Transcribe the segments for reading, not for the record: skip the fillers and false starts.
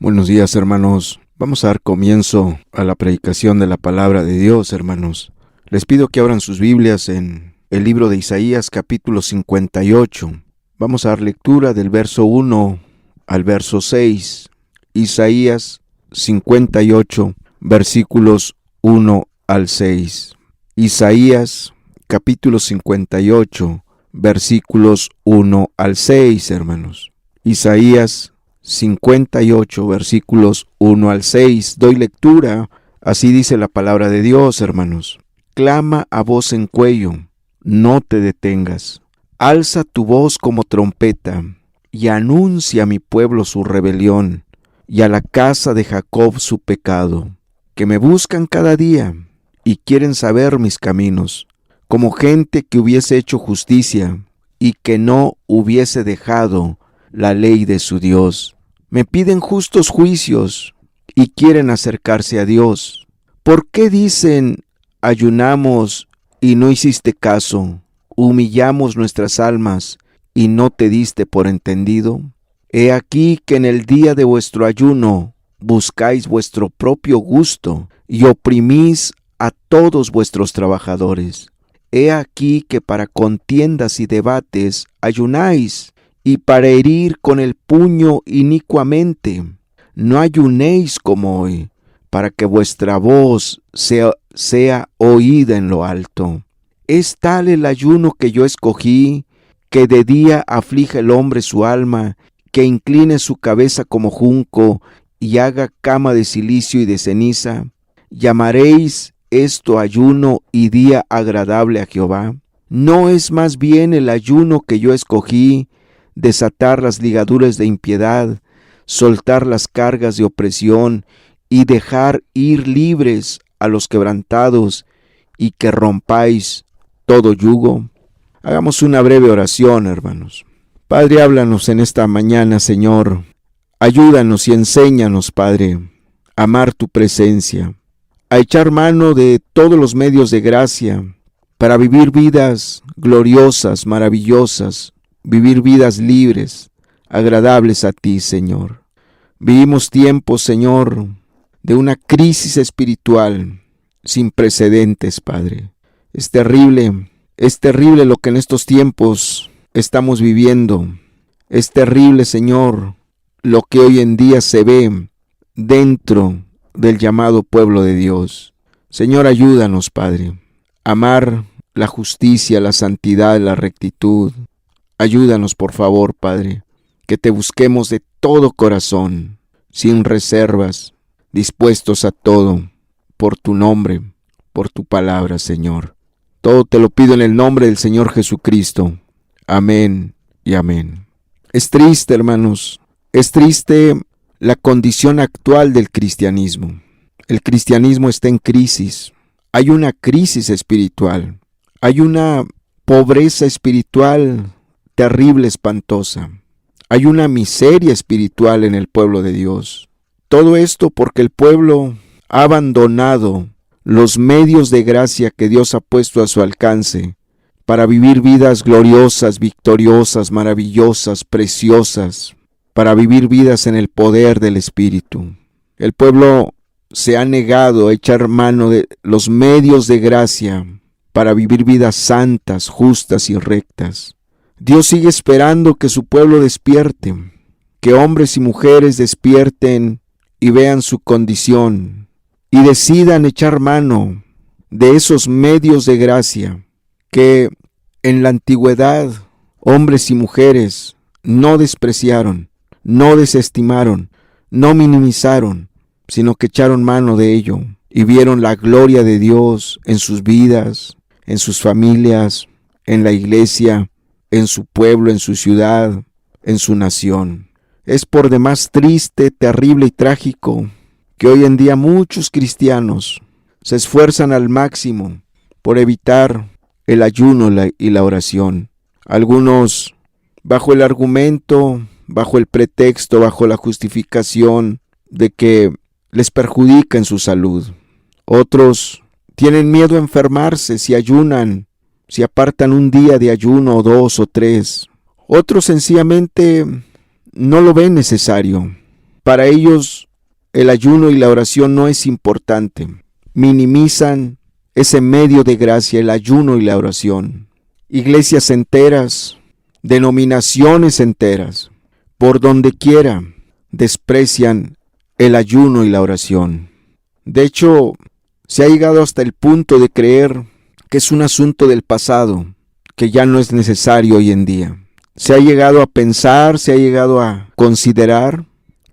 Buenos días, hermanos. Vamos a dar comienzo a la predicación de la palabra de Dios, hermanos. Les pido que abran sus Biblias en el libro de Isaías, capítulo 58. Vamos a dar lectura del verso 1 al verso 6. Isaías 58, versículos 1 al 6. Isaías, capítulo 58, versículos 1 al 6, hermanos. Isaías 58, versículos 1 al 6. Doy lectura, así dice la palabra de Dios, hermanos. Clama a voz en cuello, no te detengas. Alza tu voz como trompeta, y anuncia a mi pueblo su rebelión, y a la casa de Jacob su pecado, que me buscan cada día, y quieren saber mis caminos, como gente que hubiese hecho justicia, y que no hubiese dejado la ley de su Dios. Me piden justos juicios y quieren acercarse a Dios. ¿Por qué dicen, ayunamos y no hiciste caso? Humillamos nuestras almas y no te diste por entendido. He aquí que en el día de vuestro ayuno buscáis vuestro propio gusto y oprimís a todos vuestros trabajadores. He aquí que para contiendas y debates ayunáis, y para herir con el puño inicuamente. No ayunéis como hoy, para que vuestra voz sea oída en lo alto. Es tal el ayuno que yo escogí, que de día aflige el hombre su alma, que incline su cabeza como junco, y haga cama de cilicio y de ceniza. ¿Llamaréis esto ayuno y día agradable a Jehová? ¿No es más bien el ayuno que yo escogí, desatar las ligaduras de impiedad, soltar las cargas de opresión y dejar ir libres a los quebrantados, y que rompáis todo yugo? Hagamos una breve oración, hermanos. Padre, háblanos en esta mañana, Señor. Ayúdanos y enséñanos, Padre, a amar tu presencia, a echar mano de todos los medios de gracia para vivir vidas gloriosas, maravillosas, vivir vidas libres, agradables a ti, Señor. Vivimos tiempos, Señor, de una crisis espiritual sin precedentes, Padre. Es terrible lo que en estos tiempos estamos viviendo. Es terrible, Señor, lo que hoy en día se ve dentro del llamado pueblo de Dios. Señor, ayúdanos, Padre, a amar la justicia, la santidad, la rectitud. Ayúdanos, por favor, Padre, que te busquemos de todo corazón, sin reservas, dispuestos a todo, por tu nombre, por tu palabra, Señor. Todo te lo pido en el nombre del Señor Jesucristo. Amén y amén. Es triste, hermanos, es triste la condición actual del cristianismo. El cristianismo está en crisis. Hay una crisis espiritual. Hay una pobreza espiritual terrible, espantosa. Hay una miseria espiritual en el pueblo de Dios. Todo esto porque el pueblo ha abandonado los medios de gracia que Dios ha puesto a su alcance para vivir vidas gloriosas, victoriosas, maravillosas, preciosas, para vivir vidas en el poder del Espíritu. El pueblo se ha negado a echar mano de los medios de gracia para vivir vidas santas, justas y rectas. Dios sigue esperando que su pueblo despierte, que hombres y mujeres despierten y vean su condición y decidan echar mano de esos medios de gracia que en la antigüedad hombres y mujeres no despreciaron, no desestimaron, no minimizaron, sino que echaron mano de ello y vieron la gloria de Dios en sus vidas, en sus familias, en la iglesia, en su pueblo, en su ciudad, en su nación. Es por demás triste, terrible y trágico que hoy en día muchos cristianos se esfuerzan al máximo por evitar el ayuno y la oración. Algunos bajo el argumento, bajo el pretexto, bajo la justificación de que les perjudica en su salud. Otros tienen miedo a enfermarse si ayunan, si apartan un día de ayuno o 2 o 3. Otros sencillamente no lo ven necesario. Para ellos el ayuno y la oración no es importante. Minimizan ese medio de gracia, el ayuno y la oración. Iglesias enteras, denominaciones enteras, por donde quiera, desprecian el ayuno y la oración. De hecho, se ha llegado hasta el punto de creer que es un asunto del pasado, que ya no es necesario hoy en día. Se ha llegado a pensar, se ha llegado a considerar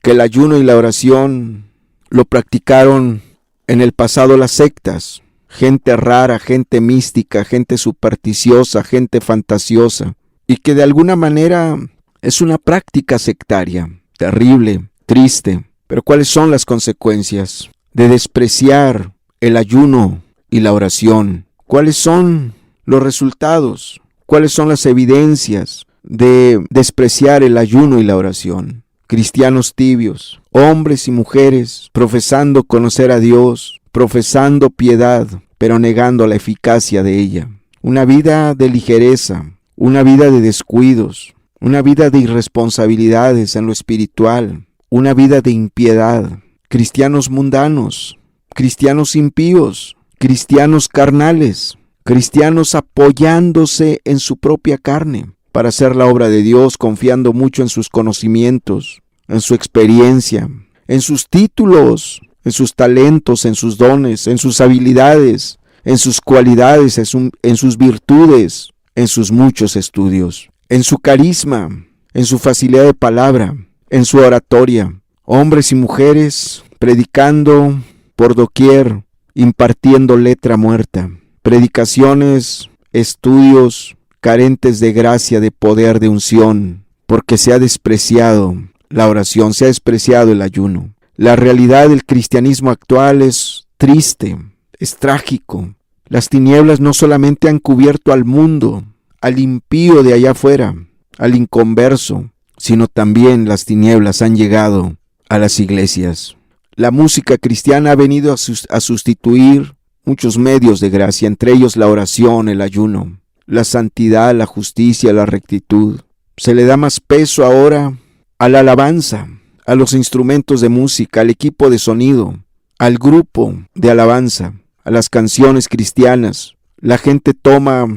que el ayuno y la oración lo practicaron en el pasado las sectas, gente rara, gente mística, gente supersticiosa, gente fantasiosa, y que de alguna manera es una práctica sectaria, terrible, triste. Pero ¿cuáles son las consecuencias de despreciar el ayuno y la oración? ¿Cuáles son los resultados? ¿Cuáles son las evidencias de despreciar el ayuno y la oración? Cristianos tibios, hombres y mujeres profesando conocer a Dios, profesando piedad, pero negando la eficacia de ella. Una vida de ligereza, una vida de descuidos, una vida de irresponsabilidades en lo espiritual, una vida de impiedad. Cristianos mundanos, cristianos impíos, cristianos carnales, cristianos apoyándose en su propia carne para hacer la obra de Dios, confiando mucho en sus conocimientos, en su experiencia, en sus títulos, en sus talentos, en sus dones, en sus habilidades, en sus cualidades, en sus virtudes, en sus muchos estudios, en su carisma, en su facilidad de palabra, en su oratoria. Hombres y mujeres predicando por doquier, impartiendo letra muerta, predicaciones, estudios carentes de gracia, de poder, de unción, porque se ha despreciado la oración, se ha despreciado el ayuno. La realidad del cristianismo actual es triste, es trágico. Las tinieblas no solamente han cubierto al mundo, al impío de allá afuera, al inconverso, sino también las tinieblas han llegado a las iglesias. La música cristiana ha venido a sustituir muchos medios de gracia, entre ellos la oración, el ayuno, la santidad, la justicia, la rectitud. Se le da más peso ahora a la alabanza, a los instrumentos de música, al equipo de sonido, al grupo de alabanza, a las canciones cristianas. La gente toma,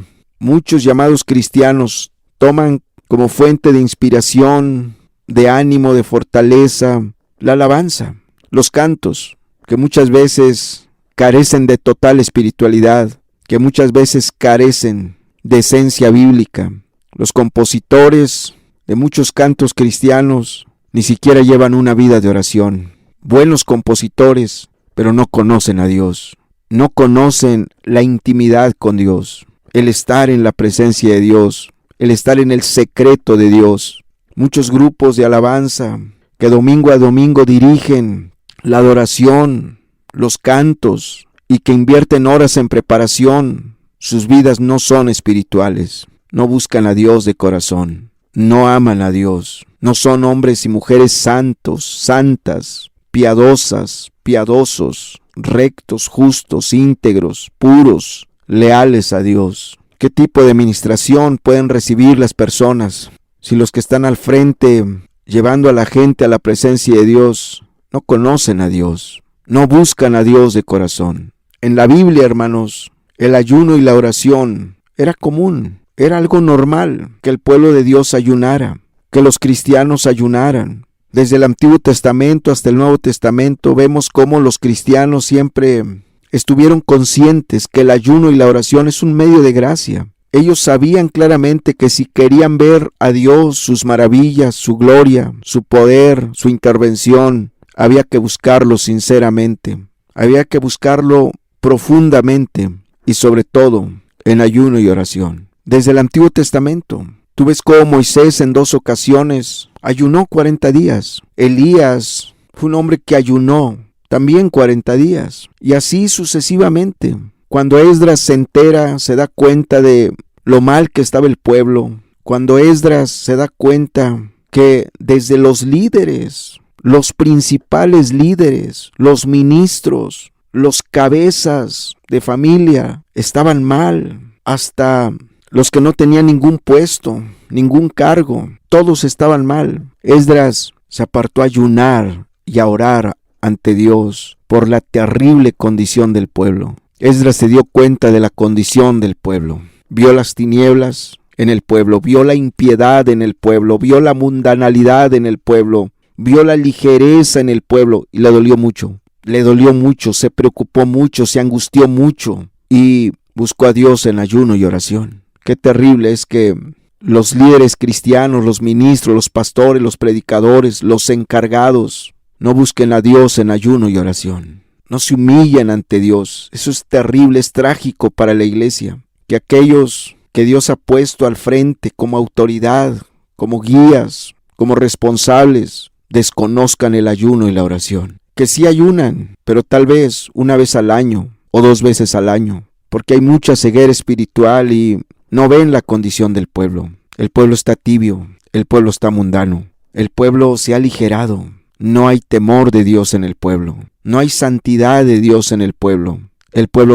muchos llamados cristianos, toman como fuente de inspiración, de ánimo, de fortaleza, la alabanza, los cantos, que muchas veces carecen de total espiritualidad, que muchas veces carecen de esencia bíblica. Los compositores de muchos cantos cristianos ni siquiera llevan una vida de oración. Buenos compositores, pero no conocen a Dios. No conocen la intimidad con Dios, el estar en la presencia de Dios, el estar en el secreto de Dios. Muchos grupos de alabanza que domingo a domingo dirigen la adoración, los cantos, y que invierten horas en preparación. Sus vidas no son espirituales, no buscan a Dios de corazón, no aman a Dios, no son hombres y mujeres santos, santas, piadosas, piadosos, rectos, justos, íntegros, puros, leales a Dios. ¿Qué tipo de administración pueden recibir las personas si los que están al frente, llevando a la gente a la presencia de Dios, no conocen a Dios, no buscan a Dios de corazón? En la Biblia, hermanos, el ayuno y la oración era común, era algo normal que el pueblo de Dios ayunara, que los cristianos ayunaran. Desde el Antiguo Testamento hasta el Nuevo Testamento vemos cómo los cristianos siempre estuvieron conscientes que el ayuno y la oración es un medio de gracia. Ellos sabían claramente que si querían ver a Dios, sus maravillas, su gloria, su poder, su intervención, había que buscarlo sinceramente, había que buscarlo profundamente y sobre todo en ayuno y oración. Desde el Antiguo Testamento, tú ves cómo Moisés en 2 ocasiones ayunó 40 días. Elías fue un hombre que ayunó también 40 días. Y así sucesivamente. Cuando Esdras se entera, se da cuenta de lo mal que estaba el pueblo. Cuando Esdras se da cuenta que desde los líderes, los principales líderes, los ministros, los cabezas de familia estaban mal, hasta los que no tenían ningún puesto, ningún cargo, todos estaban mal. Esdras se apartó a ayunar y a orar ante Dios por la terrible condición del pueblo. Esdras se dio cuenta de la condición del pueblo. Vio las tinieblas en el pueblo, vio la impiedad en el pueblo, vio la mundanalidad en el pueblo, vio la ligereza en el pueblo y le dolió mucho. Le dolió mucho, se preocupó mucho, se angustió mucho y buscó a Dios en ayuno y oración. Qué terrible es que los líderes cristianos, los ministros, los pastores, los predicadores, los encargados, no busquen a Dios en ayuno y oración. No se humillen ante Dios. Eso es terrible, es trágico para la iglesia. Que aquellos que Dios ha puesto al frente como autoridad, como guías, como responsables, desconozcan el ayuno y la oración. Que sí ayunan, pero tal vez una vez al año o 2 veces al año, porque hay mucha ceguera espiritual y no ven la condición del pueblo. El pueblo está tibio, el pueblo está mundano, el pueblo se ha aligerado. No hay temor de Dios en el pueblo, no hay santidad de Dios en el pueblo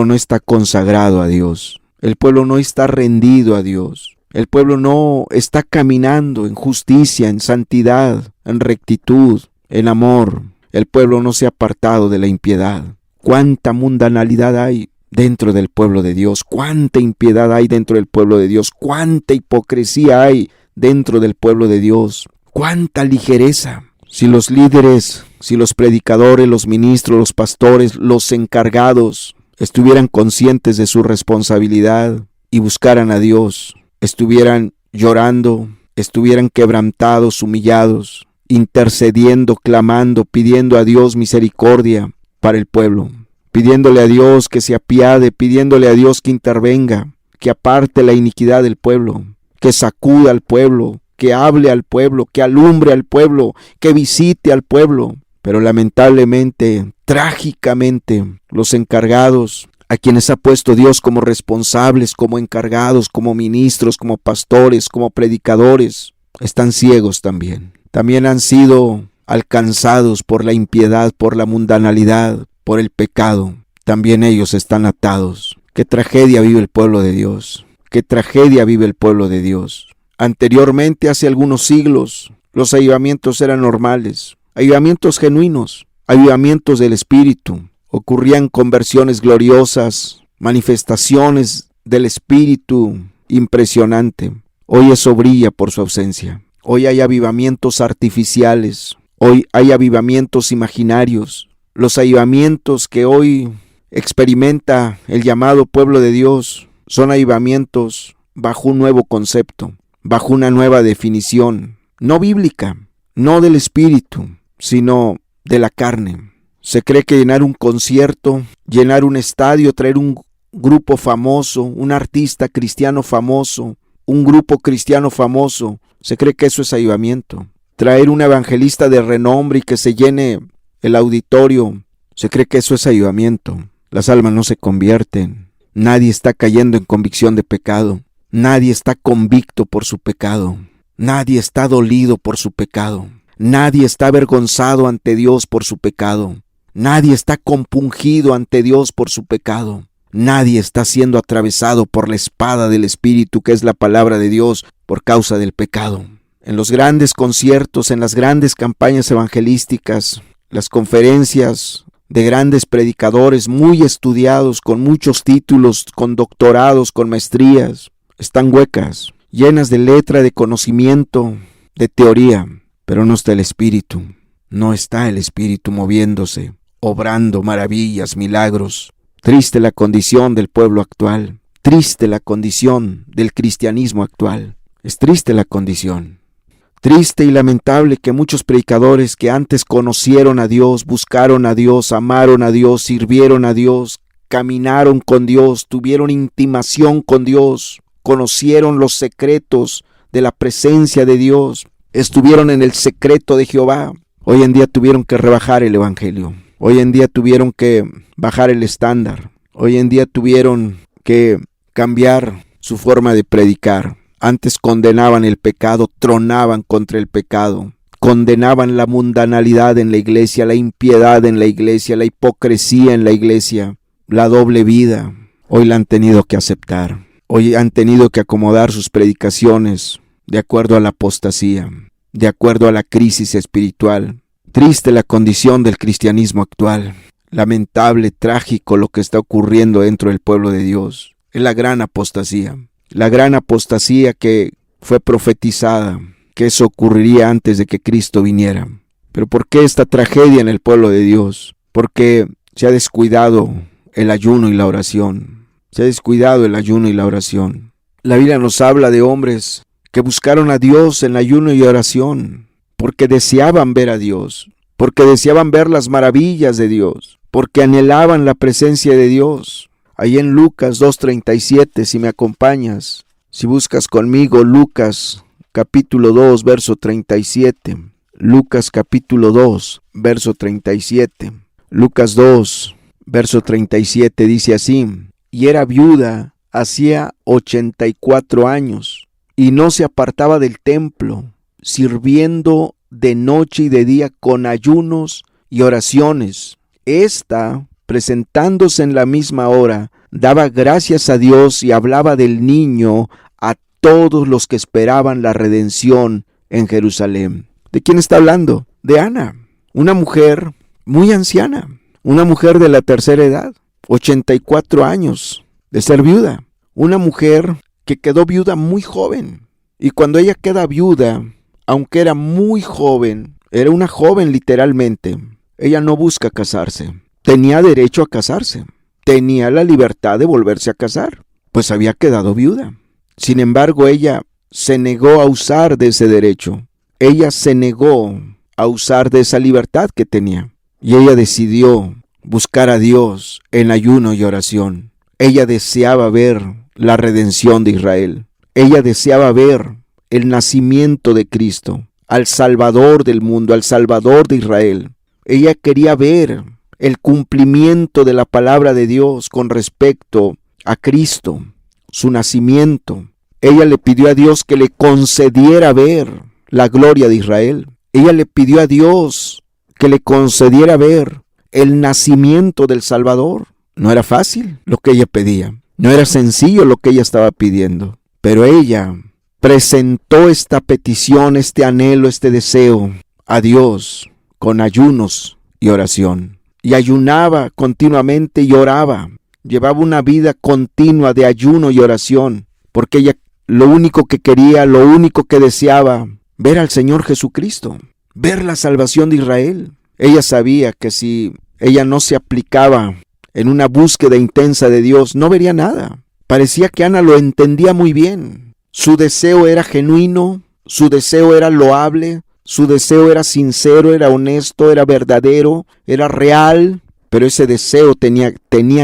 no está consagrado a Dios, el pueblo no está rendido a Dios, el pueblo no está caminando en justicia, en santidad, en rectitud, en amor, el pueblo no se ha apartado de la impiedad. ¿Cuánta mundanalidad hay dentro del pueblo de Dios? ¿Cuánta impiedad hay dentro del pueblo de Dios? ¿Cuánta hipocresía hay dentro del pueblo de Dios? ¿Cuánta ligereza? Si los líderes, si los predicadores, los ministros, los pastores, los encargados estuvieran conscientes de su responsabilidad y buscaran a Dios, estuvieran llorando, estuvieran quebrantados, humillados, intercediendo, clamando, pidiendo a Dios misericordia para el pueblo, pidiéndole a Dios que se apiade, pidiéndole a Dios que intervenga, que aparte la iniquidad del pueblo, que sacuda al pueblo, que hable al pueblo, que alumbre al pueblo, que visite al pueblo. Pero lamentablemente, trágicamente, los encargados, a quienes ha puesto Dios como responsables, como encargados, como ministros, como pastores, como predicadores, están ciegos también. También han sido alcanzados por la impiedad, por la mundanalidad, por el pecado. También ellos están atados. Qué tragedia vive el pueblo de Dios. Qué tragedia vive el pueblo de Dios. Anteriormente, hace algunos siglos, los avivamientos eran normales, avivamientos genuinos, avivamientos del Espíritu. Ocurrían conversiones gloriosas, manifestaciones del Espíritu impresionante. Hoy eso brilla por su ausencia. Hoy hay avivamientos artificiales, hoy hay avivamientos imaginarios. Los avivamientos que hoy experimenta el llamado pueblo de Dios son avivamientos bajo un nuevo concepto, bajo una nueva definición, no bíblica, no del espíritu, sino de la carne. Se cree que llenar un concierto, llenar un estadio, traer un grupo famoso, un artista cristiano famoso, un grupo cristiano famoso, se cree que eso es avivamiento. Traer un evangelista de renombre y que se llene el auditorio, se cree que eso es avivamiento. Las almas no se convierten, nadie está cayendo en convicción de pecado. Nadie está convicto por su pecado. Nadie está dolido por su pecado. Nadie está avergonzado ante Dios por su pecado. Nadie está compungido ante Dios por su pecado. Nadie está siendo atravesado por la espada del Espíritu, que es la palabra de Dios, por causa del pecado. En los grandes conciertos, en las grandes campañas evangelísticas, las conferencias de grandes predicadores muy estudiados, con muchos títulos, con doctorados, con maestrías, están huecas, llenas de letra, de conocimiento, de teoría, pero no está el Espíritu. No está el Espíritu moviéndose, obrando maravillas, milagros. Triste la condición del pueblo actual, triste la condición del cristianismo actual. Es triste la condición. Triste y lamentable que muchos predicadores que antes conocieron a Dios, buscaron a Dios, amaron a Dios, sirvieron a Dios, caminaron con Dios, tuvieron intimación con Dios, conocieron los secretos de la presencia de Dios, estuvieron en el secreto de Jehová. Hoy en día tuvieron que rebajar el evangelio. Hoy en día tuvieron que bajar el estándar. Hoy en día tuvieron que cambiar su forma de predicar. Antes condenaban el pecado, tronaban contra el pecado. Condenaban la mundanalidad en la iglesia, la impiedad en la iglesia, la hipocresía en la iglesia, la doble vida. Hoy la han tenido que aceptar. Hoy han tenido que acomodar sus predicaciones de acuerdo a la apostasía. de acuerdo a la crisis espiritual. Triste la condición del cristianismo actual. Lamentable, trágico lo que está ocurriendo dentro del pueblo de Dios. Es la gran apostasía. La gran apostasía que fue profetizada, que eso ocurriría antes de que Cristo viniera. Pero ¿por qué esta tragedia en el pueblo de Dios? Porque se ha descuidado el ayuno y la oración. Se ha descuidado el ayuno y la oración. La Biblia nos habla de hombres que buscaron a Dios en ayuno y oración, porque deseaban ver a Dios, porque deseaban ver las maravillas de Dios, porque anhelaban la presencia de Dios. Ahí en Lucas 2:37, si me acompañas, si buscas conmigo Lucas capítulo 2, verso 37. Lucas capítulo 2, verso 37. Lucas 2, verso 37 dice así: y era viuda hacía 84 años, y no se apartaba del templo, sirviendo de noche y de día con ayunos y oraciones. Esta, presentándose en la misma hora, daba gracias a Dios y hablaba del niño a todos los que esperaban la redención en Jerusalén. ¿De quién está hablando? De Ana, una mujer muy anciana, una mujer de la tercera edad, 84 años de ser viuda, una mujer que quedó viuda muy joven. Y cuando ella queda viuda, aunque era muy joven, era una joven literalmente, ella no busca casarse. Tenía derecho a casarse, tenía la libertad de volverse a casar, pues había quedado viuda. Sin embargo, ella se negó a usar de ese derecho. Ella se negó a usar de esa libertad que tenía. Y ella decidió buscar a Dios en ayuno y oración. Ella deseaba ver la redención de Israel. Ella deseaba ver el nacimiento de Cristo, al Salvador del mundo, al Salvador de Israel. Ella quería ver el cumplimiento de la palabra de Dios con respecto a Cristo, su nacimiento. Ella le pidió a Dios que le concediera ver la gloria de Israel. Ella le pidió a Dios que le concediera ver el nacimiento del Salvador. No era fácil lo que ella pedía, no era sencillo lo que ella estaba pidiendo, pero ella presentó esta petición, este anhelo, este deseo a Dios con ayunos y oración. Y ayunaba continuamente y oraba. Llevaba una vida continua de ayuno y oración, porque ella lo único que quería, lo único que deseaba, ver al Señor Jesucristo, ver la salvación de Israel. Ella sabía que si ella no se aplicaba en una búsqueda intensa de Dios, no vería nada. Parecía que Ana lo entendía muy bien. Su deseo era genuino, su deseo era loable, su deseo era sincero, era honesto, era verdadero, era real, pero ese deseo tenía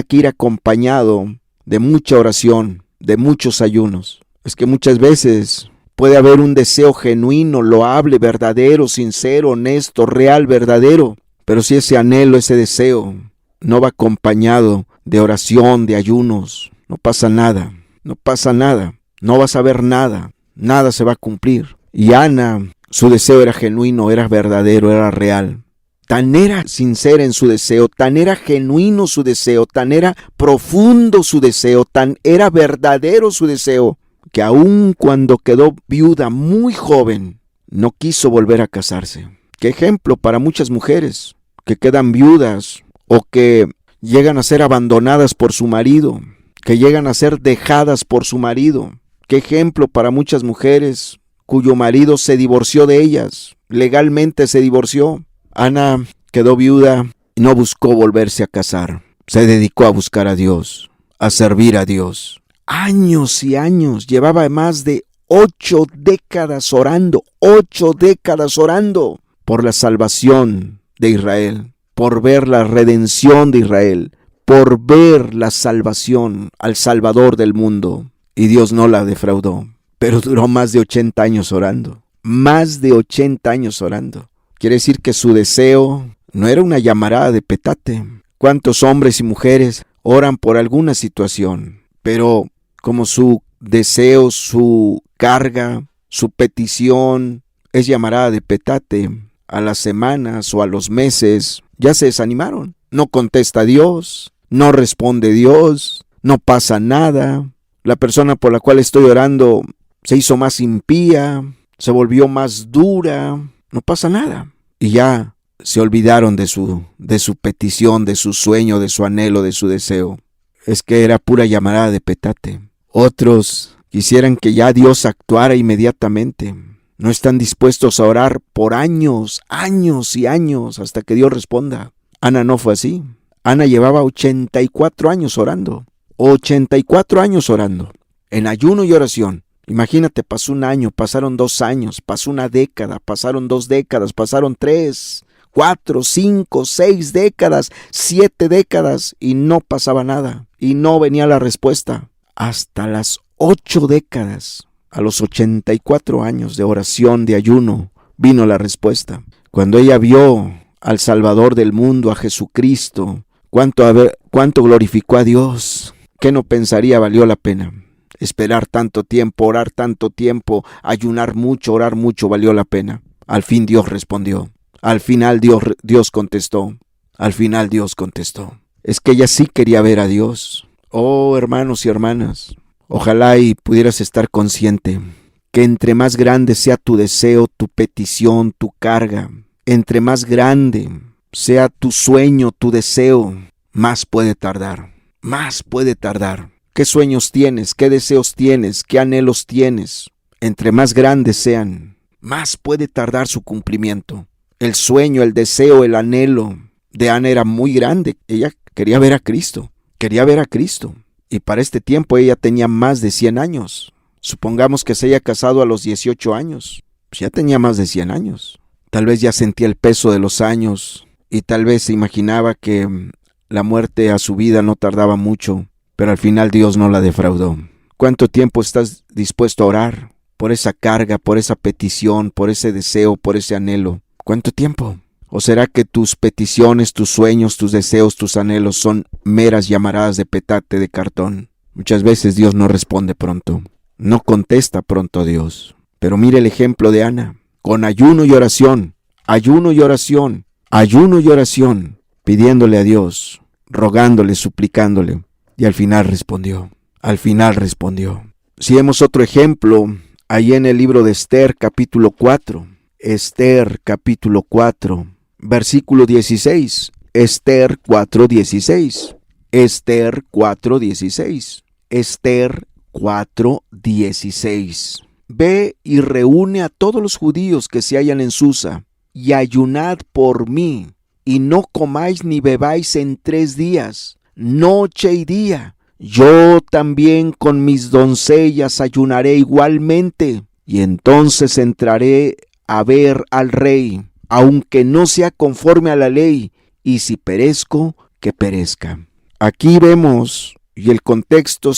que ir acompañado de mucha oración, de muchos ayunos. Es que muchas veces puede haber un deseo genuino, loable, verdadero, sincero, honesto, real, verdadero, pero si ese anhelo, ese deseo no va acompañado de oración, de ayunos, no pasa nada, no pasa nada, no vas a ver nada, nada se va a cumplir. Y Ana, su deseo era genuino, era verdadero, era real. Tan era sincera en su deseo, tan era genuino su deseo, tan era profundo su deseo, tan era verdadero su deseo, que aun cuando quedó viuda muy joven, no quiso volver a casarse. Qué ejemplo para muchas mujeres que quedan viudas o que llegan a ser abandonadas por su marido, que llegan a ser dejadas por su marido. Qué ejemplo para muchas mujeres cuyo marido se divorció de ellas, legalmente se divorció. Ana quedó viuda y no buscó volverse a casar. Se dedicó a buscar a Dios, a servir a Dios. Años y años, llevaba más de 8 décadas orando, 8 décadas orando por la salvación de Israel, por ver la redención de Israel, por ver la salvación al Salvador del mundo. Y Dios no la defraudó, pero duró más de 80 años orando, más de 80 años orando. Quiere decir que su deseo no era una llamarada de petate. ¿Cuántos hombres y mujeres oran por alguna situación? Pero como su deseo, su carga, su petición es llamarada de petate, a las semanas o a los meses ya se desanimaron. No contesta Dios, no responde Dios, no pasa nada. La persona por la cual estoy orando se hizo más impía, se volvió más dura, no pasa nada. Y ya se olvidaron de su petición, de su sueño, de su anhelo, de su deseo. Es que era pura llamarada de petate. Otros quisieran que ya Dios actuara inmediatamente. No están dispuestos a orar por años, años y años hasta que Dios responda. Ana no fue así. Ana llevaba 84 años orando. 84 años orando. En ayuno y oración. Imagínate, pasó un año, pasaron 2 años, pasó una década, pasaron 2 décadas, pasaron 3, 4, 5, 6 décadas, 7 décadas y no pasaba nada. Y no venía la respuesta. Hasta las 8 décadas, a los 84 años de oración, de ayuno, vino la respuesta. Cuando ella vio al Salvador del mundo, a Jesucristo, cuánto glorificó a Dios, ¿qué no pensaría valió la pena? Esperar tanto tiempo, orar tanto tiempo, ayunar mucho, orar mucho, valió la pena. Al fin Dios respondió. Al final Dios contestó. Al final Dios contestó. Es que ella sí quería ver a Dios. Oh, hermanos y hermanas, ojalá y pudieras estar consciente que entre más grande sea tu deseo, tu petición, tu carga, entre más grande sea tu sueño, tu deseo, más puede tardar. Más puede tardar. ¿Qué sueños tienes? ¿Qué deseos tienes? ¿Qué anhelos tienes? Entre más grandes sean, más puede tardar su cumplimiento. El sueño, el deseo, el anhelo de Ana era muy grande. Ella quería ver a Cristo. Quería ver a Cristo. Y para este tiempo ella tenía más de 100 años. Supongamos que se haya casado a los 18 años. Pues ya tenía más de 100 años. Tal vez ya sentía el peso de los años. Y tal vez se imaginaba que la muerte a su vida no tardaba mucho. Pero al final Dios no la defraudó. ¿Cuánto tiempo estás dispuesto a orar por esa carga, por esa petición, por ese deseo, por ese anhelo? ¿Cuánto tiempo? ¿O será que tus peticiones, tus sueños, tus deseos, tus anhelos son meras llamaradas de petate, de cartón? Muchas veces Dios no responde pronto. No contesta pronto a Dios. Pero mire el ejemplo de Ana. Con ayuno y oración, ayuno y oración, ayuno y oración, pidiéndole a Dios, rogándole, suplicándole. Y al final respondió. Al final respondió. Si vemos otro ejemplo, ahí en el libro de Esther, capítulo 4. Esther, capítulo 4, versículo 16. Esther 4:16. Esther 4:16. Esther 4:16. Ve y reúne a todos los judíos que se hallan en Susa, y ayunad por mí, y no comáis ni bebáis en 3 días. Noche y día, yo también con mis doncellas ayunaré igualmente, y entonces entraré a ver al rey, aunque no sea conforme a la ley, y si perezco, que perezca. Aquí vemos, y el contexto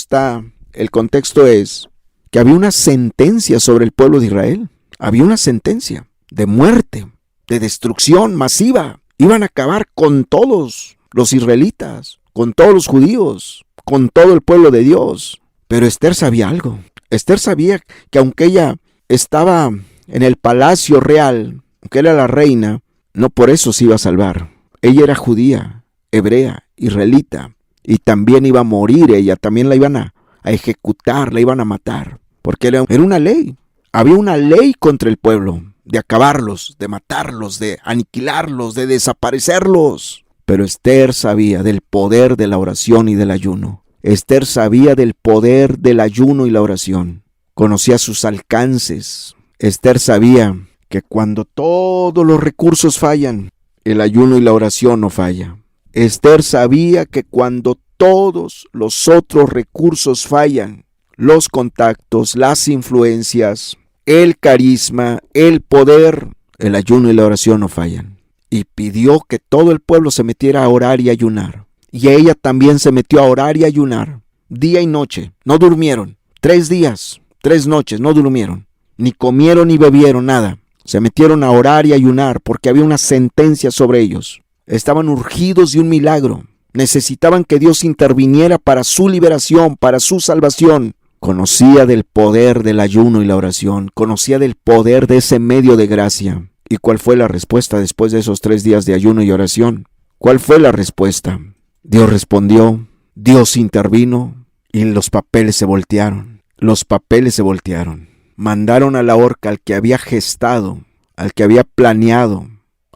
es que había una sentencia sobre el pueblo de Israel. Había una sentencia de muerte, de destrucción masiva. Iban a acabar con todos los israelitas, con todos los judíos, con todo el pueblo de Dios. Pero Esther sabía algo. Esther sabía que aunque ella estaba en el palacio real, aunque era la reina, no por eso se iba a salvar. Ella era judía, hebrea, israelita, y también iba a morir ella, también la iban a ejecutar, la iban a matar, porque era una ley. Había una ley contra el pueblo, de acabarlos, de matarlos, de aniquilarlos, de desaparecerlos. Pero Esther sabía del poder de la oración y del ayuno. Esther sabía del poder del ayuno y la oración. Conocía sus alcances. Esther sabía que cuando todos los recursos fallan, el ayuno y la oración no falla. Esther sabía que cuando todos los otros recursos fallan, los contactos, las influencias, el carisma, el poder, el ayuno y la oración no fallan. Y pidió que todo el pueblo se metiera a orar y ayunar. Y ella también se metió a orar y ayunar, día y noche. No durmieron. 3 días, 3 noches, no durmieron. Ni comieron ni bebieron nada. Se metieron a orar y ayunar porque había una sentencia sobre ellos. Estaban urgidos de un milagro. Necesitaban que Dios interviniera para su liberación, para su salvación. Conocía del poder del ayuno y la oración. Conocía del poder de ese medio de gracia. ¿Y cuál fue la respuesta después de esos 3 días de ayuno y oración? ¿Cuál fue la respuesta? Dios respondió, Dios intervino y los papeles se voltearon. Los papeles se voltearon. mandaron a la horca al que había gestado, al que había planeado,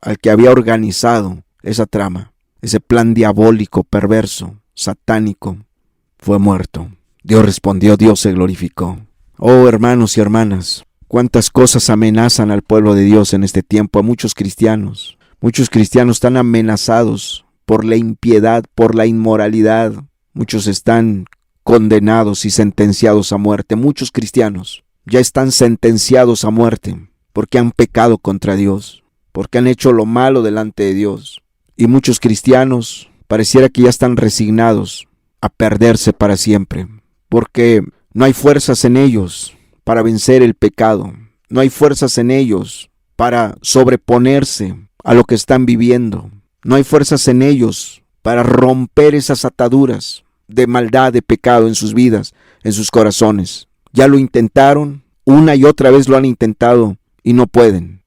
al que había organizado esa trama, ese plan diabólico, perverso, satánico. Fue muerto. Dios respondió, Dios se glorificó. Oh, hermanos y hermanas, cuántas cosas amenazan al pueblo de Dios en este tiempo, a muchos cristianos. Muchos cristianos están amenazados por la impiedad, por la inmoralidad. Muchos están condenados y sentenciados a muerte. Muchos cristianos ya están sentenciados a muerte porque han pecado contra Dios, porque han hecho lo malo delante de Dios. Y muchos cristianos pareciera que ya están resignados a perderse para siempre, porque no hay fuerzas en ellos para vencer el pecado. No hay fuerzas en ellos para sobreponerse a lo que están viviendo. No hay fuerzas en ellos para romper esas ataduras de maldad, de pecado en sus vidas, en sus corazones. Ya lo intentaron, una y otra vez lo han intentado y no pueden.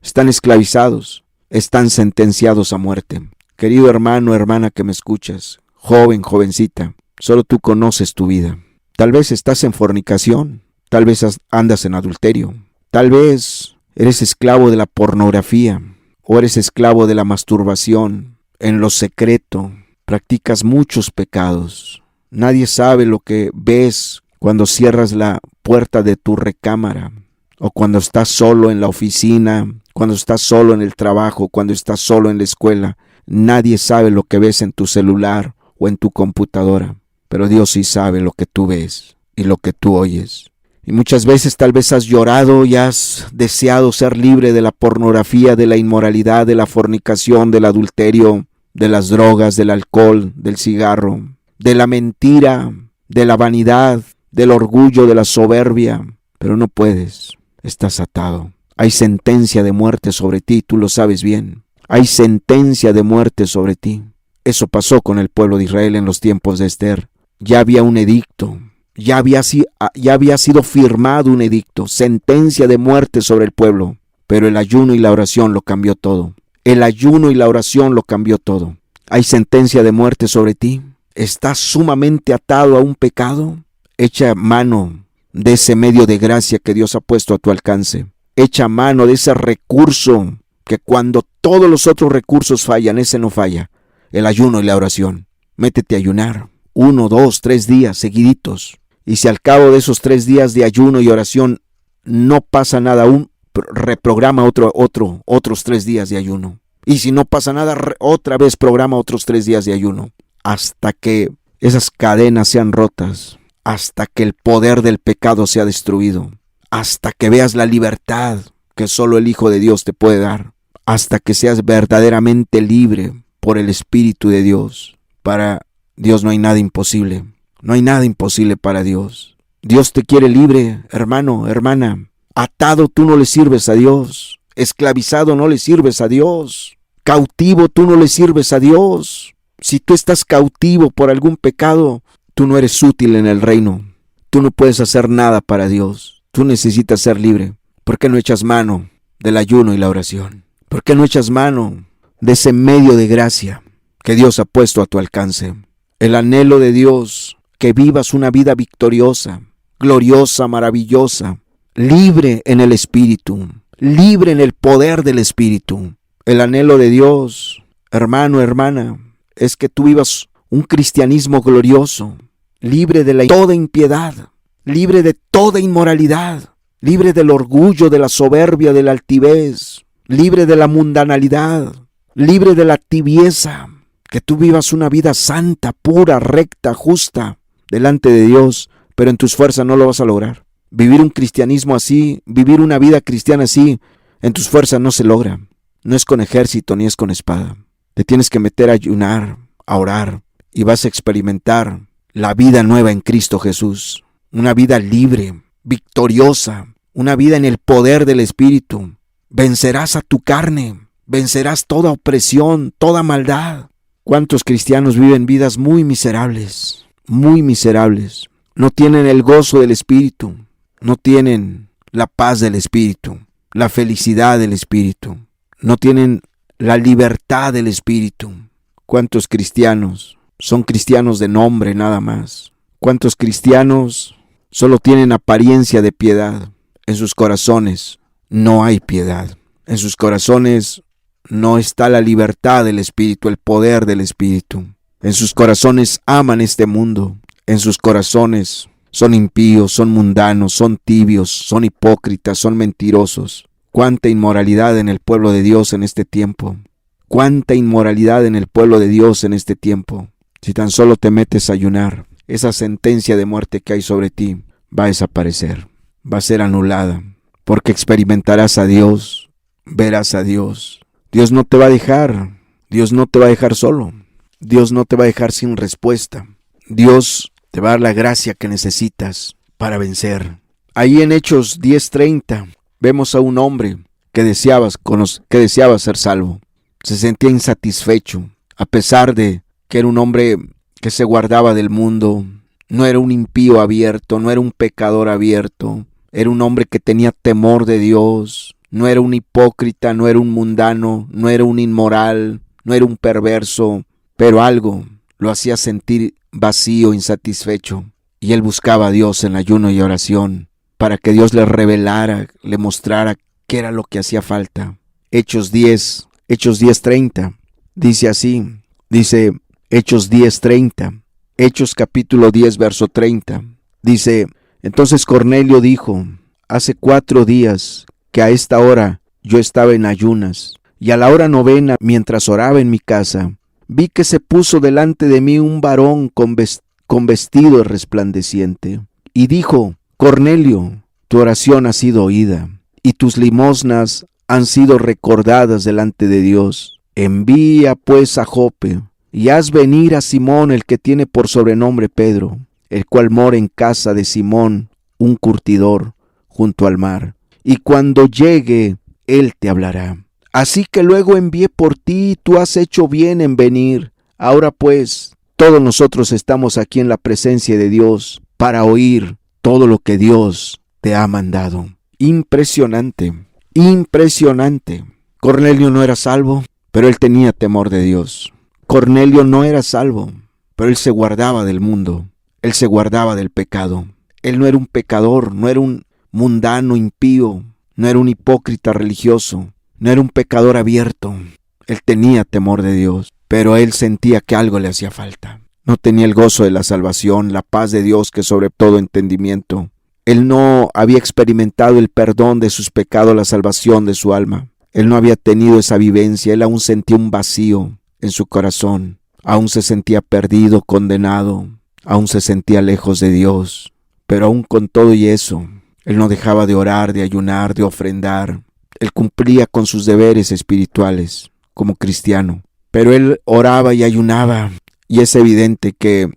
Están esclavizados, están sentenciados a muerte. Querido hermano, hermana que me escuchas, joven, jovencita, solo tú conoces tu vida. Tal vez estás en fornicación, tal vez andas en adulterio, tal vez eres esclavo de la pornografía o eres esclavo de la masturbación. En lo secreto practicas muchos pecados. Nadie sabe lo que ves cuando cierras la puerta de tu recámara, o cuando estás solo en la oficina, cuando estás solo en el trabajo, cuando estás solo en la escuela. Nadie sabe lo que ves en tu celular o en tu computadora, pero Dios sí sabe lo que tú ves y lo que tú oyes. Y muchas veces tal vez has llorado y has deseado ser libre de la pornografía, de la inmoralidad, de la fornicación, del adulterio, de las drogas, del alcohol, del cigarro, de la mentira, de la vanidad, del orgullo, de la soberbia, pero no puedes. Estás atado. Hay sentencia de muerte sobre ti, tú lo sabes bien. Hay sentencia de muerte sobre ti. Eso pasó con el pueblo de Israel en los tiempos de Esther. Ya había un edicto, ya había sido firmado un edicto, sentencia de muerte sobre el pueblo. Pero el ayuno y la oración lo cambió todo. El ayuno y la oración lo cambió todo. Hay sentencia de muerte sobre ti. ¿Estás sumamente atado a un pecado? Echa mano de ese medio de gracia que Dios ha puesto a tu alcance. Echa mano de ese recurso que cuando todos los otros recursos fallan, ese no falla. El ayuno y la oración. Métete a ayunar 1, 2, 3 días seguiditos. Y si al cabo de esos 3 días de ayuno y oración no pasa nada aún, reprograma otros 3 días de ayuno. Y si no pasa nada, otra vez programa otros 3 días de ayuno. Hasta que esas cadenas sean rotas. Hasta que el poder del pecado sea destruido. Hasta que veas la libertad que solo el Hijo de Dios te puede dar. Hasta que seas verdaderamente libre por el Espíritu de Dios. Para Dios no hay nada imposible. No hay nada imposible para Dios. Dios te quiere libre, hermano, hermana. Atado tú no le sirves a Dios. Esclavizado no le sirves a Dios. Cautivo tú no le sirves a Dios. Si tú estás cautivo por algún pecado, tú no eres útil en el reino. Tú no puedes hacer nada para Dios. Tú necesitas ser libre. ¿Por qué no echas mano del ayuno y la oración? ¿Por qué no echas mano de ese medio de gracia que Dios ha puesto a tu alcance? El anhelo de Dios, que vivas una vida victoriosa, gloriosa, maravillosa, libre en el Espíritu, libre en el poder del Espíritu. El anhelo de Dios, hermano, hermana, es que tú vivas un cristianismo glorioso, libre de toda impiedad, libre de toda inmoralidad, libre del orgullo, de la soberbia, de la altivez, libre de la mundanalidad, libre de la tibieza. Que tú vivas una vida santa, pura, recta, justa, delante de Dios, pero en tus fuerzas no lo vas a lograr. Vivir un cristianismo así, vivir una vida cristiana así, en tus fuerzas no se logra. No es con ejército ni es con espada. Te tienes que meter a ayunar, a orar, y vas a experimentar la vida nueva en Cristo Jesús. Una vida libre, victoriosa, una vida en el poder del Espíritu. Vencerás a tu carne, vencerás toda opresión, toda maldad. ¿Cuántos cristianos viven vidas muy miserables? Muy miserables. No tienen el gozo del Espíritu, no tienen la paz del Espíritu, la felicidad del Espíritu, no tienen la libertad del Espíritu. ¿Cuántos cristianos son cristianos de nombre nada más? ¿Cuántos cristianos solo tienen apariencia de piedad. En sus corazones no hay piedad. En sus corazones no está la libertad del Espíritu, el poder del Espíritu. En sus corazones aman este mundo. En sus corazones son impíos, son mundanos, son tibios, son hipócritas, son mentirosos. Cuánta inmoralidad en el pueblo de Dios en este tiempo. Cuánta inmoralidad en el pueblo de Dios en este tiempo. Si tan solo te metes a ayunar, esa sentencia de muerte que hay sobre ti va a desaparecer, va a ser anulada, porque experimentarás a Dios, verás a Dios. Dios no te va a dejar, Dios no te va a dejar solo, Dios no te va a dejar sin respuesta. Dios te va a dar la gracia que necesitas para vencer. Ahí en Hechos 10:30 vemos a un hombre que deseaba ser salvo. Se sentía insatisfecho, a pesar de que era un hombre que se guardaba del mundo. No era un impío abierto, no era un pecador abierto. Era un hombre que tenía temor de Dios. No era un hipócrita, no era un mundano, no era un inmoral, no era un perverso. Pero algo lo hacía sentir vacío, insatisfecho. Y él buscaba a Dios en ayuno y oración para que Dios le revelara, le mostrara qué era lo que hacía falta. Hechos 10:30, dice así, dice Hechos 10:30, Hechos capítulo 10, verso 30, dice, entonces Cornelio dijo, hace 4 días que a esta hora yo estaba en ayunas, y a la hora 9, mientras oraba en mi casa, vi que se puso delante de mí un varón con vestido resplandeciente, y dijo, Cornelio, tu oración ha sido oída, y tus limosnas han sido recordadas delante de Dios. Envía pues a Jope, y haz venir a Simón, el que tiene por sobrenombre Pedro, el cual mora en casa de Simón, un curtidor, junto al mar. Y cuando llegue, él te hablará. Así que luego envié por ti, y tú has hecho bien en venir. Ahora pues, todos nosotros estamos aquí en la presencia de Dios para oír todo lo que Dios te ha mandado. Impresionante, impresionante. Cornelio no era salvo, pero él tenía temor de Dios. Cornelio no era salvo, pero él se guardaba del mundo. Él se guardaba del pecado. Él no era un pecador, no era un mundano impío, no era un hipócrita religioso, no era un pecador abierto. Él tenía temor de Dios, pero él sentía que algo le hacía falta. No tenía el gozo de la salvación, la paz de Dios que sobre todo entendimiento. Él no había experimentado el perdón de sus pecados, la salvación de su alma. Él no había tenido esa vivencia, él aún sentía un vacío en su corazón. Aún se sentía perdido, condenado, aún se sentía lejos de Dios. Pero aún con todo y eso, él no dejaba de orar, de ayunar, de ofrendar. Él cumplía con sus deberes espirituales como cristiano. Pero él oraba y ayunaba, y es evidente que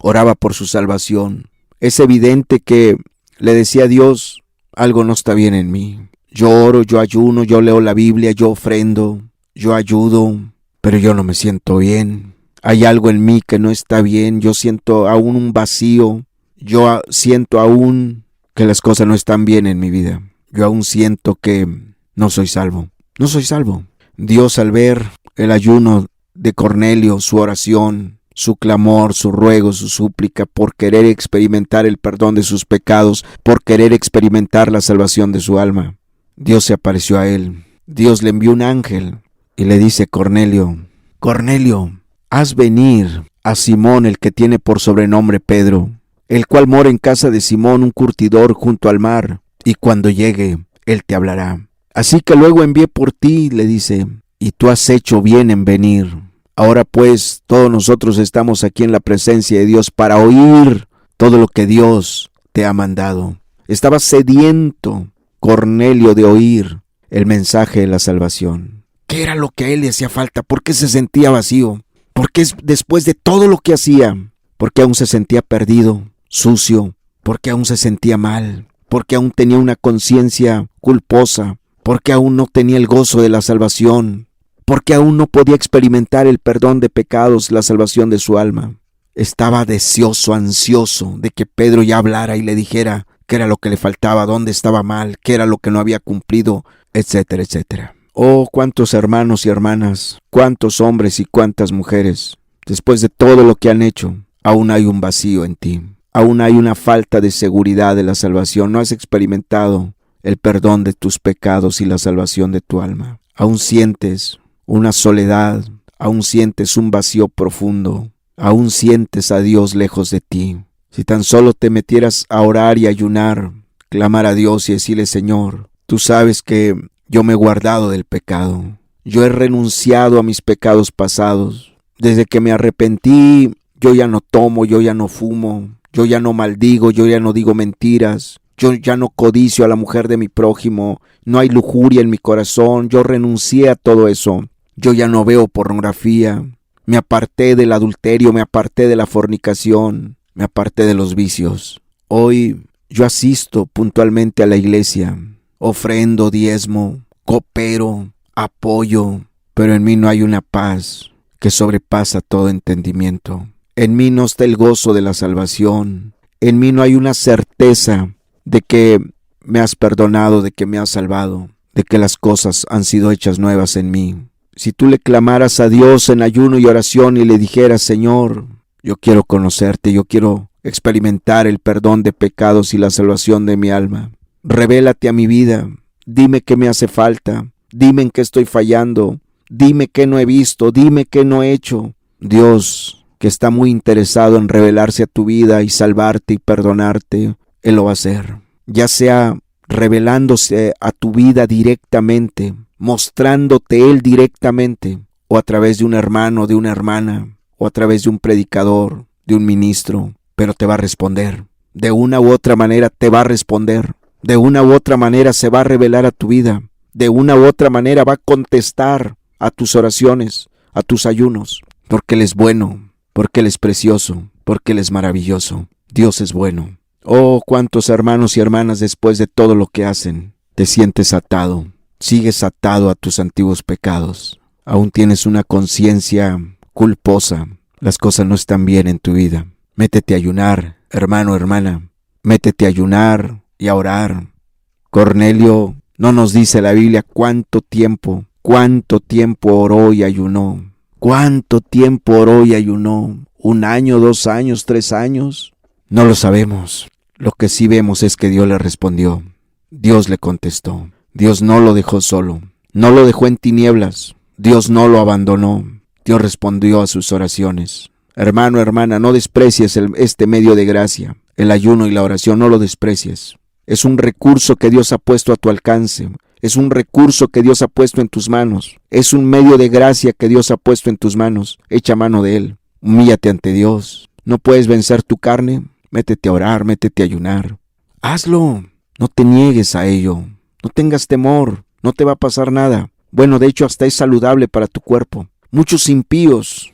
oraba por su salvación. Es evidente que le decía a Dios, algo no está bien en mí. Yo oro, yo ayuno, yo leo la Biblia, yo ofrendo, yo ayudo, pero yo no me siento bien. Hay algo en mí que no está bien, yo siento aún un vacío, yo siento aún que las cosas no están bien en mi vida. Yo aún siento que no soy salvo, no soy salvo. Dios, al ver el ayuno de Cornelio, su oración, su clamor, su ruego, su súplica, por querer experimentar el perdón de sus pecados, por querer experimentar la salvación de su alma, Dios se apareció a él. Dios le envió un ángel y le dice, Cornelio, Cornelio, haz venir a Simón, el que tiene por sobrenombre Pedro, el cual mora en casa de Simón, un curtidor, junto al mar, y cuando llegue, él te hablará. Así que luego envié por ti, le dice, y tú has hecho bien en venir. Ahora pues, todos nosotros estamos aquí en la presencia de Dios para oír todo lo que Dios te ha mandado. Estaba sediento Cornelio de oír el mensaje de la salvación. ¿Qué era lo que a él le hacía falta? ¿Por qué se sentía vacío? ¿Por qué después de todo lo que hacía? ¿Por qué aún se sentía perdido, sucio? ¿Por qué aún se sentía mal? ¿Por qué aún tenía una conciencia culposa? ¿Por qué aún no tenía el gozo de la salvación? ¿Por qué aún no podía experimentar el perdón de pecados, la salvación de su alma? Estaba deseoso, ansioso de que Pedro ya hablara y le dijera qué era lo que le faltaba, dónde estaba mal, qué era lo que no había cumplido, etcétera, etcétera. Oh, cuántos hermanos y hermanas, cuántos hombres y cuántas mujeres, después de todo lo que han hecho, aún hay un vacío en ti. Aún hay una falta de seguridad de la salvación. No has experimentado el perdón de tus pecados y la salvación de tu alma. Aún sientes una soledad, aún sientes un vacío profundo, aún sientes a Dios lejos de ti. Si tan solo te metieras a orar y ayunar, clamar a Dios y decirle: Señor, tú sabes que yo me he guardado del pecado. Yo he renunciado a mis pecados pasados. Desde que me arrepentí, yo ya no tomo, yo ya no fumo, yo ya no maldigo, yo ya no digo mentiras. Yo ya no codicio a la mujer de mi prójimo, no hay lujuria en mi corazón, yo renuncié a todo eso. Yo ya no veo pornografía, me aparté del adulterio, me aparté de la fornicación, me aparté de los vicios. Hoy yo asisto puntualmente a la iglesia, ofrendo diezmo, coopero, apoyo, pero en mí no hay una paz que sobrepasa todo entendimiento. En mí no está el gozo de la salvación, en mí no hay una certeza de que me has perdonado, de que me has salvado, de que las cosas han sido hechas nuevas en mí. Si tú le clamaras a Dios en ayuno y oración y le dijeras: Señor, yo quiero conocerte, yo quiero experimentar el perdón de pecados y la salvación de mi alma. Revélate a mi vida, dime qué me hace falta, dime en qué estoy fallando, dime qué no he visto, dime qué no he hecho. Dios, que está muy interesado en revelarse a tu vida y salvarte y perdonarte, Él lo va a hacer, ya sea revelándose a tu vida directamente, mostrándote Él directamente, o a través de un hermano, de una hermana, o a través de un predicador, de un ministro, pero te va a responder. De una u otra manera te va a responder. De una u otra manera se va a revelar a tu vida. De una u otra manera va a contestar a tus oraciones, a tus ayunos, porque Él es bueno, porque Él es precioso, porque Él es maravilloso. Dios es bueno. Oh, cuántos hermanos y hermanas, después de todo lo que hacen, te sientes atado, sigues atado a tus antiguos pecados. Aún tienes una conciencia culposa, las cosas no están bien en tu vida. Métete a ayunar, hermano, hermana, métete a ayunar y a orar. Cornelio, no nos dice la Biblia cuánto tiempo oró y ayunó. ¿Cuánto tiempo oró y ayunó? ¿1 año, 2 años, 3 años? No lo sabemos. Lo que sí vemos es que Dios le respondió. Dios le contestó. Dios no lo dejó solo. No lo dejó en tinieblas. Dios no lo abandonó. Dios respondió a sus oraciones. Hermano, hermana, no desprecies este medio de gracia. El ayuno y la oración, no lo desprecies. Es un recurso que Dios ha puesto a tu alcance. Es un recurso que Dios ha puesto en tus manos. Es un medio de gracia que Dios ha puesto en tus manos. Echa mano de Él. Humíllate ante Dios. ¿No puedes vencer tu carne? Métete a orar, métete a ayunar. Hazlo. No te niegues a ello. No tengas temor. No te va a pasar nada. Bueno, de hecho, hasta es saludable para tu cuerpo. Muchos impíos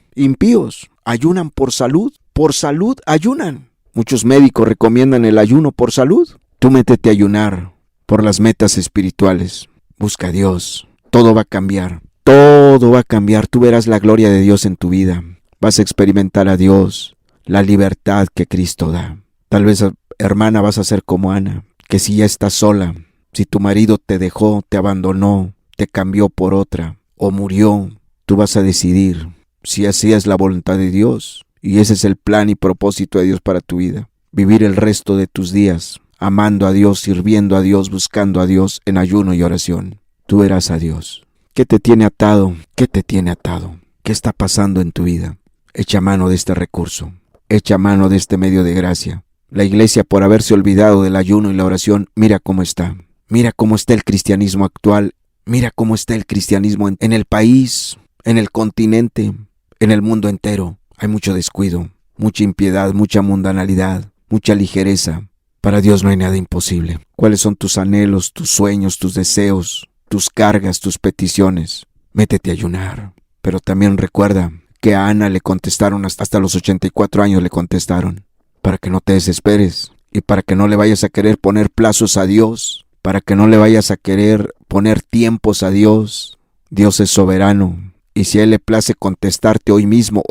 ayunan por salud. Por salud ayunan. Muchos médicos recomiendan el ayuno por salud. Tú métete a ayunar por las metas espirituales. Busca a Dios. Todo va a cambiar. Todo va a cambiar. Tú verás la gloria de Dios en tu vida. Vas a experimentar a Dios, la libertad que Cristo da. Tal vez, hermana, vas a ser como Ana, que si ya estás sola, si tu marido te dejó, te abandonó, te cambió por otra o murió, tú vas a decidir si así es la voluntad de Dios. Y ese es el plan y propósito de Dios para tu vida. Vivir el resto de tus días amando a Dios, sirviendo a Dios, buscando a Dios en ayuno y oración. Tú verás a Dios. ¿Qué te tiene atado? ¿Qué te tiene atado? ¿Qué está pasando en tu vida? Echa mano de este recurso. Echa mano de este medio de gracia. La iglesia, por haberse olvidado del ayuno y la oración, mira cómo está. Mira cómo está el cristianismo actual. Mira cómo está el cristianismo en el país, en el continente, en el mundo entero. Hay mucho descuido, mucha impiedad, mucha mundanalidad, mucha ligereza. Para Dios no hay nada imposible. ¿Cuáles son tus anhelos, tus sueños, tus deseos, tus cargas, tus peticiones? Métete a ayunar. Pero también recuerda que a Ana le contestaron, hasta los 84 años le contestaron, para que no te desesperes y para que no le vayas a querer poner plazos a Dios, para que no le vayas a querer poner tiempos a Dios. Dios es soberano y si a Él le place contestarte hoy mismo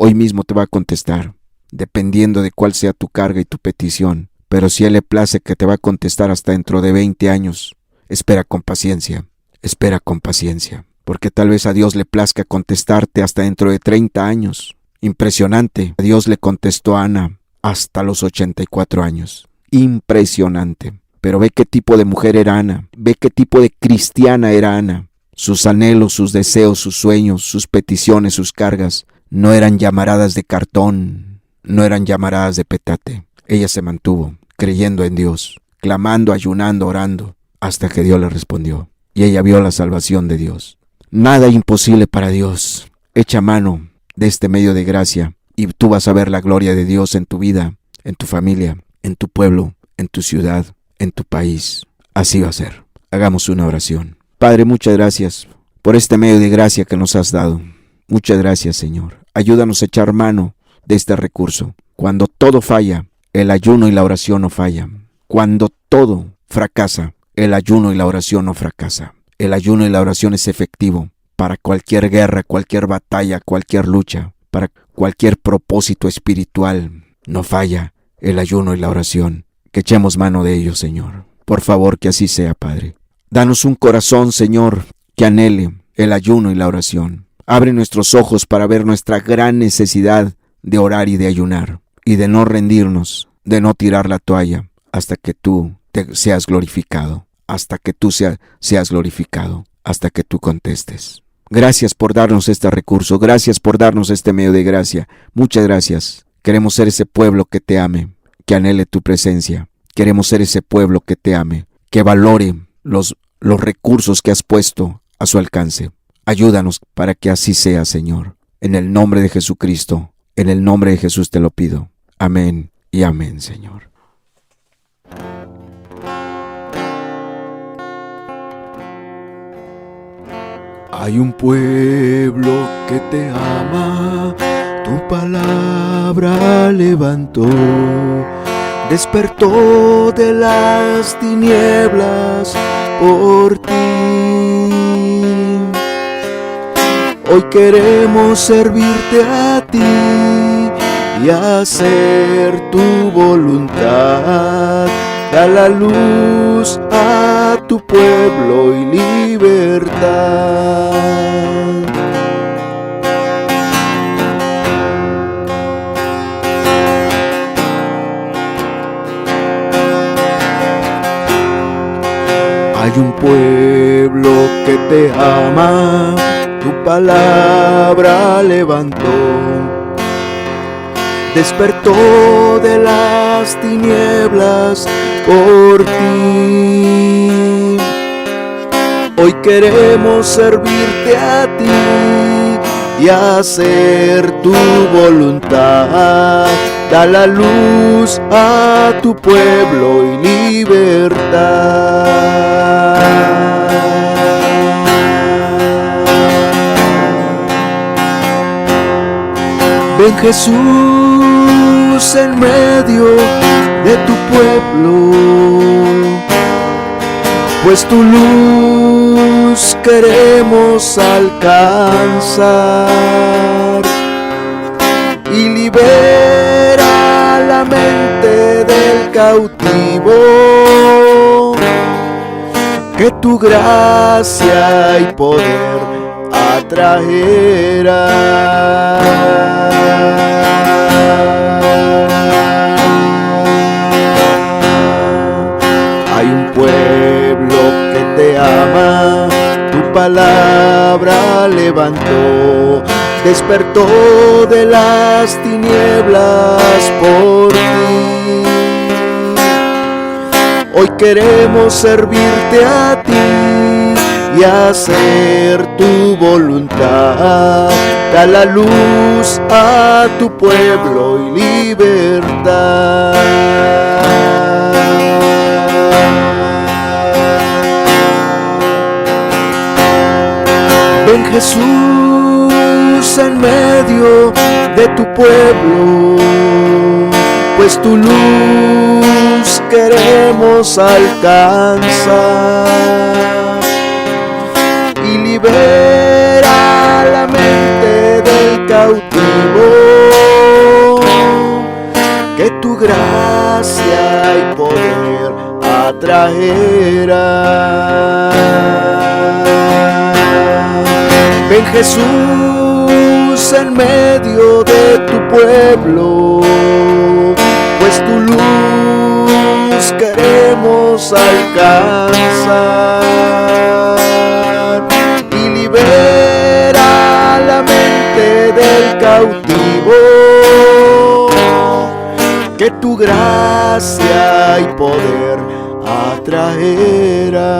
te va a contestar, dependiendo de cuál sea tu carga y tu petición. Pero si a Él le place que te va a contestar hasta dentro de 20 años, espera con paciencia, porque tal vez a Dios le plazca contestarte hasta dentro de 30 años. Impresionante, a Dios le contestó a Ana hasta los 84 años. Impresionante. Pero ve qué tipo de mujer era Ana, ve qué tipo de cristiana era Ana. Sus anhelos, sus deseos, sus sueños, sus peticiones, sus cargas, no eran llamaradas de cartón, no eran llamaradas de petate. Ella se mantuvo creyendo en Dios, clamando, ayunando, orando, hasta que Dios le respondió. Y ella vio la salvación de Dios. Nada imposible para Dios. Echa mano de este medio de gracia y tú vas a ver la gloria de Dios en tu vida, en tu familia, en tu pueblo, en tu ciudad, en tu país. Así va a ser. Hagamos una oración. Padre, muchas gracias por este medio de gracia que nos has dado. Muchas gracias, Señor. Ayúdanos a echar mano de este recurso. Cuando todo falla, el ayuno y la oración no fallan. Cuando todo fracasa, el ayuno y la oración no fracasa. El ayuno y la oración es efectivo para cualquier guerra, cualquier batalla, cualquier lucha, para cualquier propósito espiritual. No falla el ayuno y la oración. Que echemos mano de ellos, Señor. Por favor, que así sea, Padre. Danos un corazón, Señor, que anhele el ayuno y la oración. Abre nuestros ojos para ver nuestra gran necesidad de orar y de ayunar, y de no rendirnos, de no tirar la toalla, hasta que tú seas glorificado, hasta que tú seas glorificado, hasta que tú contestes. Gracias por darnos este recurso, gracias por darnos este medio de gracia. Muchas gracias. Queremos ser ese pueblo que te ame, que anhele tu presencia. Queremos ser ese pueblo que te ame, que valore los recursos que has puesto a su alcance. Ayúdanos para que así sea, Señor. En el nombre de Jesucristo, en el nombre de Jesús te lo pido. Amén y amén, Señor. Hay un pueblo que te ama, tu palabra levantó. Despertó de las tinieblas por ti. Hoy queremos servirte a ti y hacer tu voluntad. Da la luz a tu pueblo y libertad. Hay un pueblo que te ama, tu palabra levantó. Despertó de las tinieblas por ti. Hoy queremos servirte a ti y hacer tu voluntad. Da la luz a tu pueblo y libertad. Ven Jesús en medio de tu pueblo, pues tu luz queremos alcanzar y libera la mente del cautivo, que tu gracia y poder atraerá. Hay un pueblo que te ama, tu palabra levantó. Despertó de las tinieblas por ti. Hoy queremos servirte a ti y hacer tu voluntad. Da la luz a tu pueblo y libertad. Ven Jesús en medio de tu pueblo, pues tu luz queremos alcanzar y libera la mente del cautivo, que tu gracia y poder atraerá. Ven Jesús en medio de tu pueblo, pues tu luz queremos alcanzar y libera la mente del cautivo, que tu gracia y poder atraerá.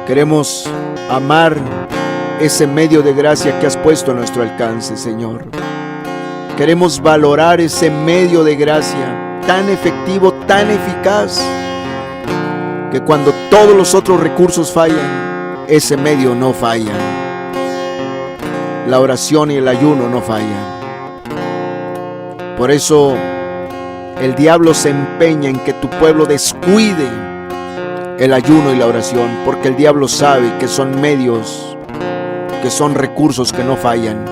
Queremos amar ese medio de gracia que has puesto a nuestro alcance, Señor. Queremos valorar ese medio de gracia tan efectivo, tan eficaz, que cuando todos los otros recursos fallan, ese medio no falla. La oración y el ayuno no fallan. Por eso el diablo se empeña en que tu pueblo descuide el ayuno y la oración, porque el diablo sabe que son medios, que son recursos que no fallan,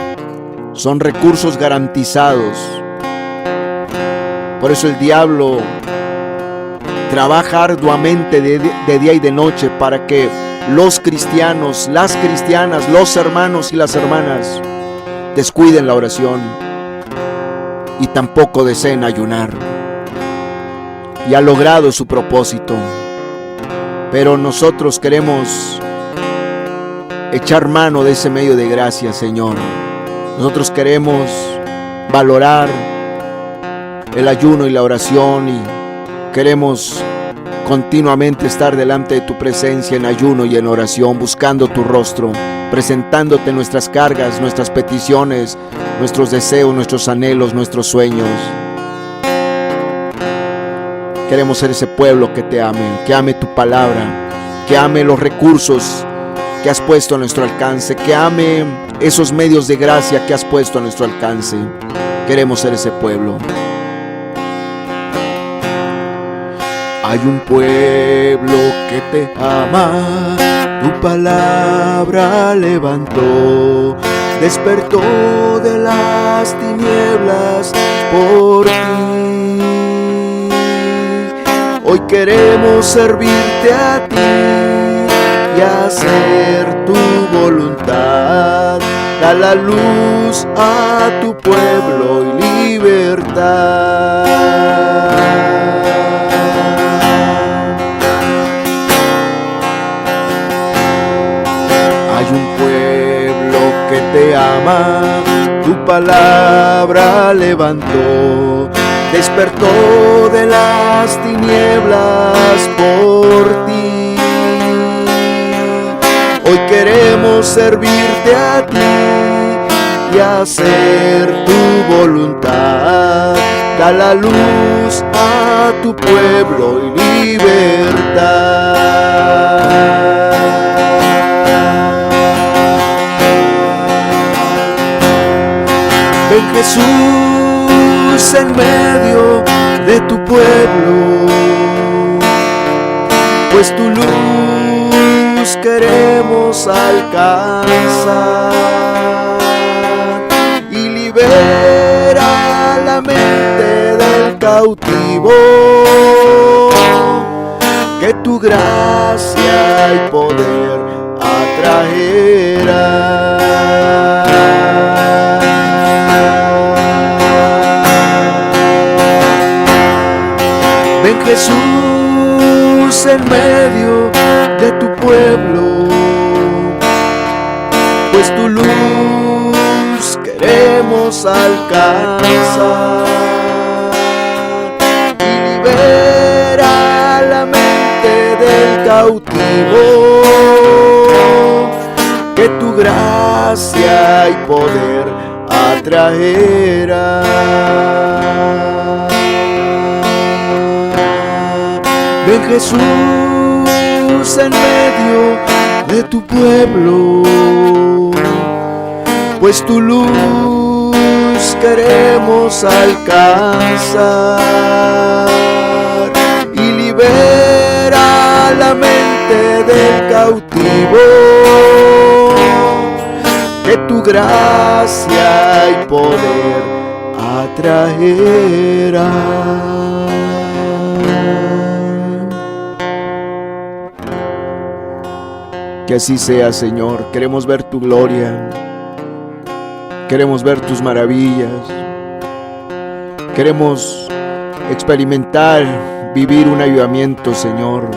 son recursos garantizados. Por eso el diablo trabaja arduamente de día y de noche para que los cristianos, las cristianas, los hermanos y las hermanas descuiden la oración y tampoco deseen ayunar. Y ha logrado su propósito. Pero nosotros queremos echar mano de ese medio de gracia, Señor. Nosotros queremos valorar el ayuno y la oración y queremos continuamente estar delante de tu presencia en ayuno y en oración, buscando tu rostro, presentándote nuestras cargas, nuestras peticiones, nuestros deseos, nuestros anhelos, nuestros sueños. Queremos ser ese pueblo que te ame, que ame tu palabra, que ame los recursos que has puesto a nuestro alcance, que ame esos medios de gracia que has puesto a nuestro alcance. Queremos ser ese pueblo. Hay un pueblo que te ama, tu palabra levantó, despertó de las tinieblas por ti. Hoy queremos servirte a ti y hacer tu voluntad. Da la luz a tu pueblo y libertad. Hay un pueblo que te ama, tu palabra levantó, despertó de las tinieblas por ti. Hoy queremos servirte a ti y hacer tu voluntad. Da la luz a tu pueblo y libertad. Ven Jesús en medio de tu pueblo, pues tu luz queremos alcanzar y libera la mente del cautivo, que tu gracia y poder atraerá. Ven Jesús en medio de tu pueblo, pues tu luz queremos alcanzar y libera la mente del cautivo, que tu gracia y poder atraerá. Ven Jesús en medio de tu pueblo, pues tu luz queremos alcanzar y libera la mente del cautivo, que tu gracia y poder atraerá. Que así sea, Señor. Queremos ver tu gloria. Queremos ver tus maravillas. Queremos experimentar, vivir un avivamiento, Señor.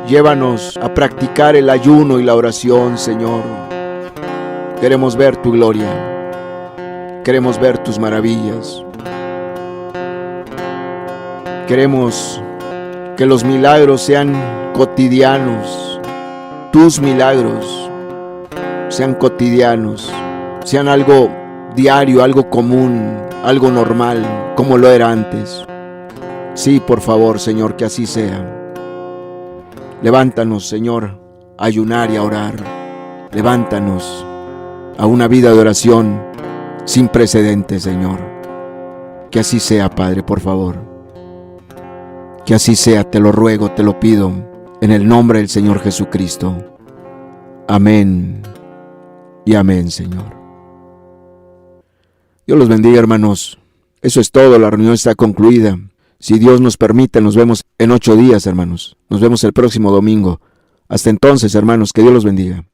Llévanos a practicar el ayuno y la oración, Señor. Queremos ver tu gloria. Queremos ver tus maravillas. Queremos que los milagros sean cotidianos. Tus milagros sean cotidianos, sean algo diario, algo común, algo normal, como lo era antes. Sí, por favor, Señor, que así sea. Levántanos, Señor, a ayunar y a orar. Levántanos a una vida de oración sin precedentes, Señor. Que así sea, Padre, por favor. Que así sea, te lo ruego, te lo pido, en el nombre del Señor Jesucristo. Amén y amén, Señor. Dios los bendiga, hermanos. Eso es todo, la reunión está concluida. Si Dios nos permite, nos vemos en 8 días, hermanos. Nos vemos el próximo domingo. Hasta entonces, hermanos, que Dios los bendiga.